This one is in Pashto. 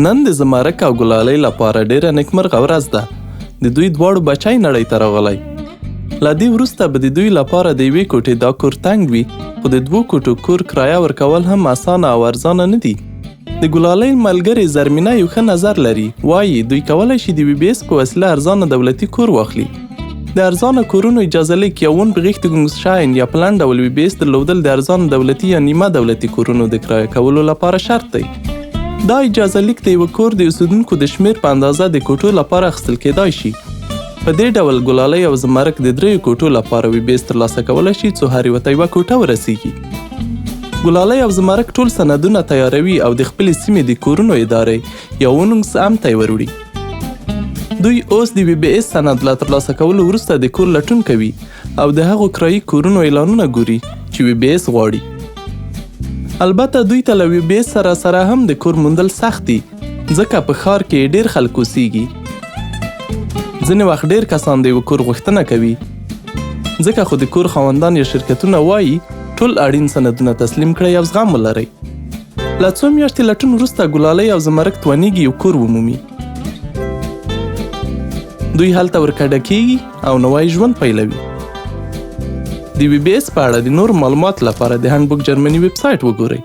نن د زمرک او ګلالۍ لپاره ډیره نیکمرغه ورځ ده. د دوی دواړو بچی نړۍ ته راغلی. له دې وروسته به د دوی لپاره د یوې کوټې دا کور تنګ وي، خو د 2 کوټو کور کرایه ورکول هم اسانه او ارزانه نه دي. د ګلالۍ ملګرې جرمني یو ښه نظر لري. وایي دوی کولی شي د BBS په وسیله ارزانه دولتي کور واخلي. د ارزانه کورونو اجازه لیک یا Wohnberechtigungsschein یا په لنډ ډول BBS درلودل د ارزانه دولتي یا نیمه دولتي کورونو د کرایه کولو لپاره شرط دی. دا اجازه لیک د یو کور د اوسیدونکو د شمیر په اندازه د کوټو لپاره اخیستل کېدای شي. په دې ډول ګلالۍ او زمرک د 3 کوټو لپاره BBS ترلاسه کولی شي څو هر یو ته یوه کوټه ورسیږي. ګلالۍ او زمرک ټول سندونه تیاروي او د خپلې سیمې د کورونو ادارې یا Wohnungsamt ته یې وروړي. دوی اوس د BBS سند له ترلاسه کولو وروسته د کور لټون کوي او د هغو کرایي کورونو اعلانونه ګوري چې BBS غواړي. البته دوی ته له BBS سره هم د کور موندل سخت دي، ځکه په ښار کې ډیر خلک اوسیږي. ځینې وخت ډیر کسان د یو کور غوښتنه کوي، ځکه خو د کور خاوندان یا شرکتونه وایي ټول اړین سندونه تسلیم کړئ او زغم ولرئ. له څو میاشتې لټون وروسته ګلالۍ او زمرک توانیږي یو کور ومومي. دوی هلته ورکډه کیږي او نوی ژوند پیلوي. د BBS په اړه د نور معلومات لپاره د هندبوک جرمني ویب سایټ وګورئ.